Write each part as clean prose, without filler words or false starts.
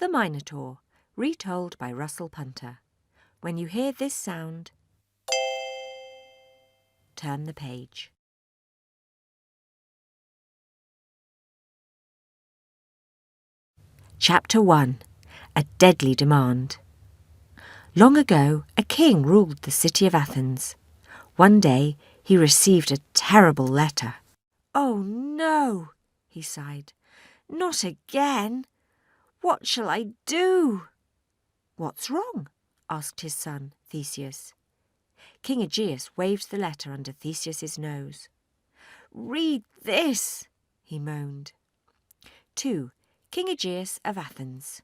The Minotaur, retold by Russell Punter. When you hear this sound, turn the page. Chapter 1. A Deadly Demand. Long ago, a king ruled the city of Athens. One day, he received a terrible letter. "Oh no," he sighed. "Not again. What shall I do?" "What's wrong?" asked his son, Theseus. King Aegeus waved the letter under Theseus's nose. "Read this," he moaned. To King Aegeus of Athens.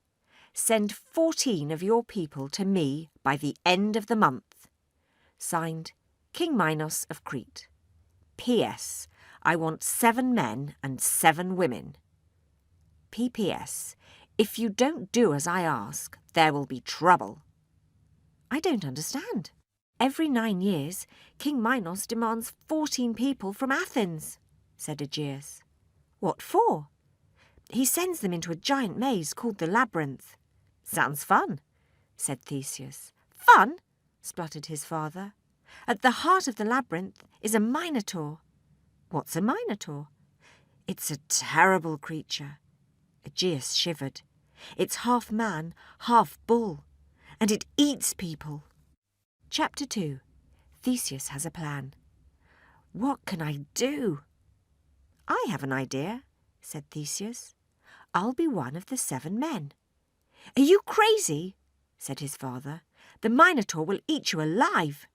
Send 14 of your people to me by the end of the month. Signed, King Minos of Crete. P.S. I want 7 men and 7 women. P.P.S. If you don't do as I ask, there will be trouble. I don't understand. Every 9 years, King Minos demands 14 people from Athens, said Aegeus. What for? He sends them into a giant maze called the Labyrinth. Sounds fun, said Theseus. Fun? Spluttered his father. At the heart of the labyrinth is a Minotaur. What's a Minotaur? It's a terrible creature. Aegeus shivered. It's half man, half bull, and it eats people. Chapter 2. Theseus has a plan. What can I do? I have an idea, said Theseus. I'll be one of the 7 men. Are you crazy? Said his father. The Minotaur will eat you alive.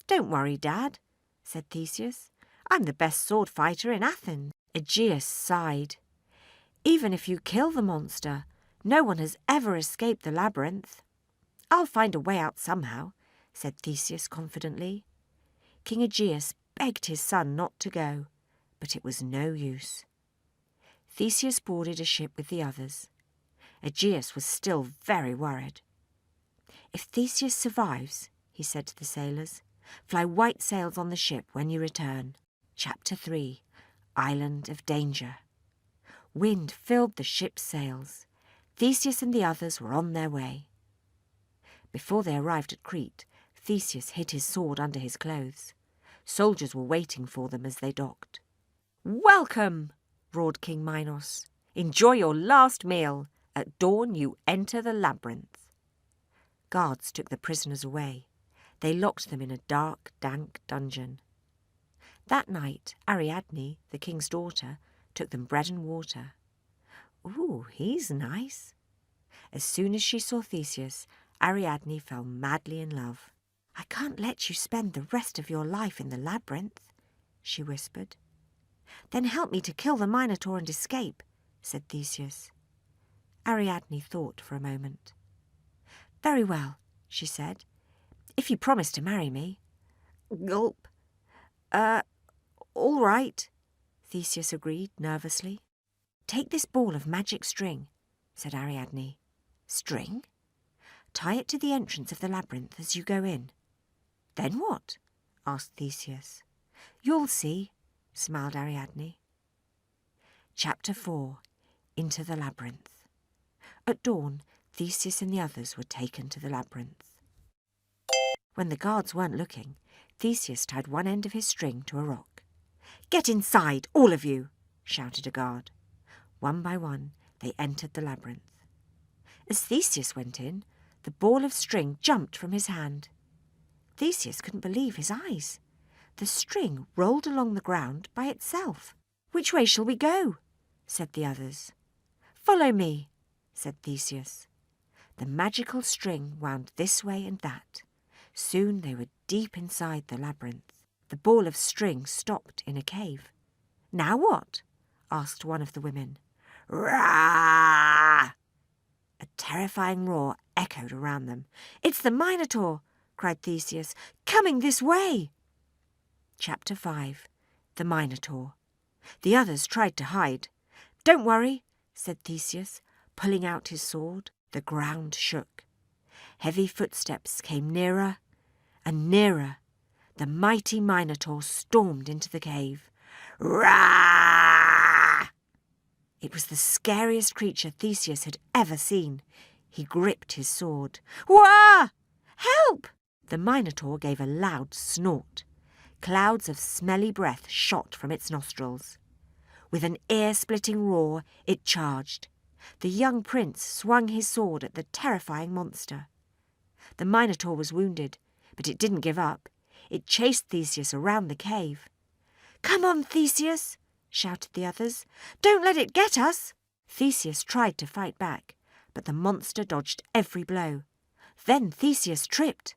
Don't worry, Dad, said Theseus. I'm the best sword fighter in Athens. Aegeus sighed. Even if you kill the monster, no one has ever escaped the labyrinth. I'll find a way out somehow, said Theseus confidently. King Aegeus begged his son not to go, but it was no use. Theseus boarded a ship with the others. Aegeus was still very worried. If Theseus survives, he said to the sailors, fly white sails on the ship when you return. Chapter 3. Island of Danger. Wind filled the ship's sails. Theseus and the others were on their way. Before they arrived at Crete, Theseus hid his sword under his clothes. Soldiers were waiting for them as they docked. "Welcome!" roared King Minos. "Enjoy your last meal. At dawn you enter the labyrinth." Guards took the prisoners away. They locked them in a dark, dank dungeon. That night, Ariadne, the king's daughter, took them bread and water. "Ooh, he's nice." As soon as she saw Theseus, Ariadne fell madly in love. "I can't let you spend the rest of your life in the labyrinth," she whispered. "Then help me to kill the Minotaur and escape," said Theseus. Ariadne thought for a moment. "Very well," she said, "if you promise to marry me." Gulp. All right," Theseus agreed nervously. "Take this ball of magic string," said Ariadne. "String?" "Tie it to the entrance of the labyrinth as you go in." "Then what?" asked Theseus. "You'll see," smiled Ariadne. Chapter 4. Into the Labyrinth. At dawn, Theseus and the others were taken to the labyrinth. When the guards weren't looking, Theseus tied one end of his string to a rock. "Get inside, all of you!" shouted a guard. One by one, they entered the labyrinth. As Theseus went in, the ball of string jumped from his hand. Theseus couldn't believe his eyes. The string rolled along the ground by itself. "Which way shall we go?" said the others. "Follow me," said Theseus. The magical string wound this way and that. Soon they were deep inside the labyrinth. The ball of string stopped in a cave. "Now what?" asked one of the women. "Rah!" A terrifying roar echoed around them. "It's the Minotaur!" cried Theseus. "Coming this way!" Chapter 5. The Minotaur. The others tried to hide. "Don't worry," said Theseus, pulling out his sword. The ground shook. Heavy footsteps came nearer and nearer. The mighty Minotaur stormed into the cave. "Rah!" It was the scariest creature Theseus had ever seen. He gripped his sword. Wah! Help! The Minotaur gave a loud snort. Clouds of smelly breath shot from its nostrils. With an ear-splitting roar, it charged. The young prince swung his sword at the terrifying monster. The Minotaur was wounded, but it didn't give up. It chased Theseus around the cave. "Come on, Theseus!" shouted the others. "Don't let it get us!" Theseus tried to fight back, but the monster dodged every blow. Then Theseus tripped.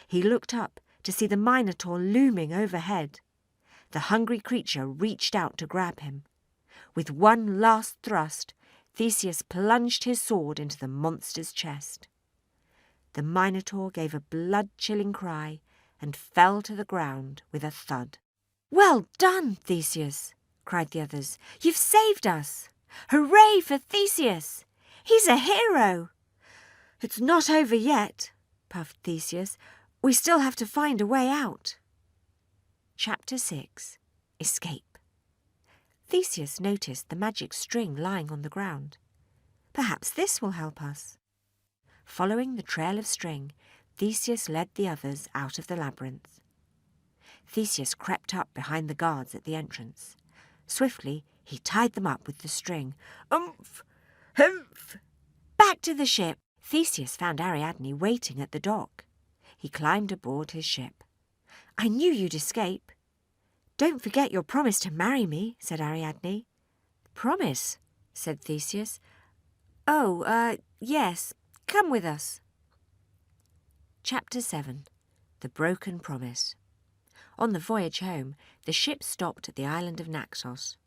He looked up to see the Minotaur looming overhead. The hungry creature reached out to grab him. With one last thrust, Theseus plunged his sword into the monster's chest. The Minotaur gave a blood-chilling cry and fell to the ground with a thud. "Well done, Theseus!" cried the others. "You've saved us! Hooray for Theseus! He's a hero!" "It's not over yet," puffed Theseus. "We still have to find a way out." Chapter 6. Escape. Theseus noticed the magic string lying on the ground. "Perhaps this will help us." Following the trail of string, Theseus led the others out of the labyrinth. Theseus crept up behind the guards at the entrance. Swiftly, he tied them up with the string. "Umph! Humph!" Back to the ship. Theseus found Ariadne waiting at the dock. He climbed aboard his ship. "I knew you'd escape." "Don't forget your promise to marry me," said Ariadne. "Promise?" said Theseus. "Oh, yes. Come with us." Chapter 7. The Broken Promise. On the voyage home, the ship stopped at the island of Naxos.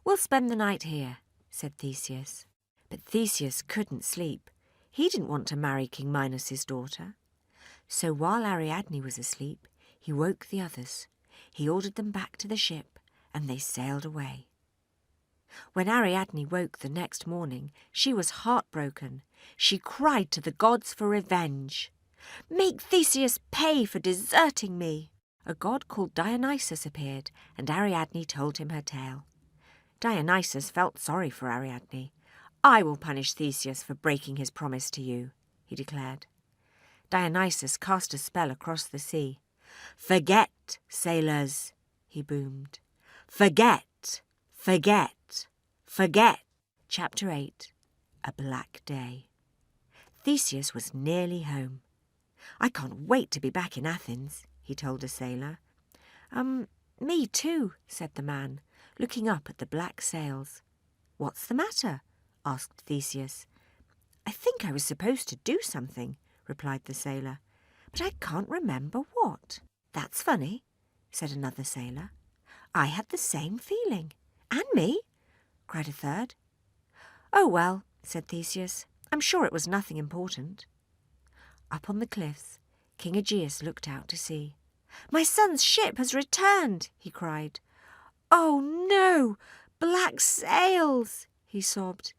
"We'll spend the night here," said Theseus. But Theseus couldn't sleep. He didn't want to marry King Minos's daughter. So while Ariadne was asleep, he woke the others. He ordered them back to the ship, and they sailed away. When Ariadne woke the next morning, she was heartbroken. She cried to the gods for revenge. "Make Theseus pay for deserting me!" A god called Dionysus appeared, and Ariadne told him her tale. Dionysus felt sorry for Ariadne. "I will punish Theseus for breaking his promise to you," he declared. Dionysus cast a spell across the sea. "Forget, sailors," he boomed. "Forget, forget, forget." Chapter 8. A Black Day. Theseus was nearly home. "I can't wait to be back in Athens," he told a sailor. Me too," said the man, looking up at the black sails. "What's the matter?" asked Theseus. "I think I was supposed to do something," replied the sailor, "but I can't remember what." "That's funny," said another sailor. "I had the same feeling." "And me," cried a third. "Oh, well," said Theseus, "I'm sure it was nothing important." Up on the cliffs, King Aegeus looked out to sea. "My son's ship has returned," he cried. "Oh, no! Black sails!" he sobbed.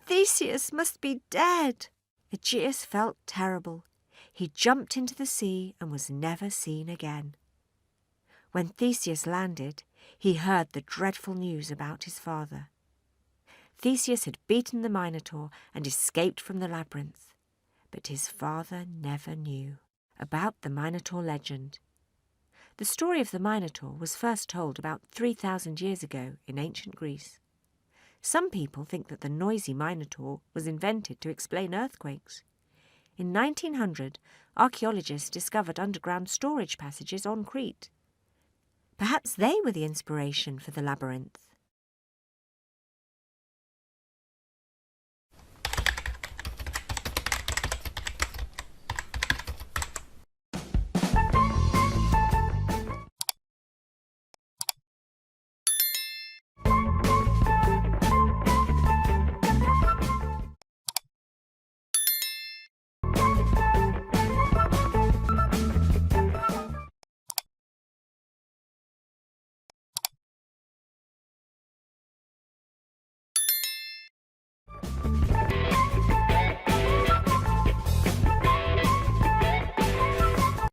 "Theseus must be dead." Aegeus felt terrible. He jumped into the sea and was never seen again. When Theseus landed, he heard the dreadful news about his father. Theseus had beaten the Minotaur and escaped from the labyrinth, but his father never knew. About the Minotaur Legend. The story of the Minotaur was first told about 3,000 years ago in ancient Greece. Some people think that the noisy Minotaur was invented to explain earthquakes. In 1900, archaeologists discovered underground storage passages on Crete. Perhaps they were the inspiration for the labyrinth.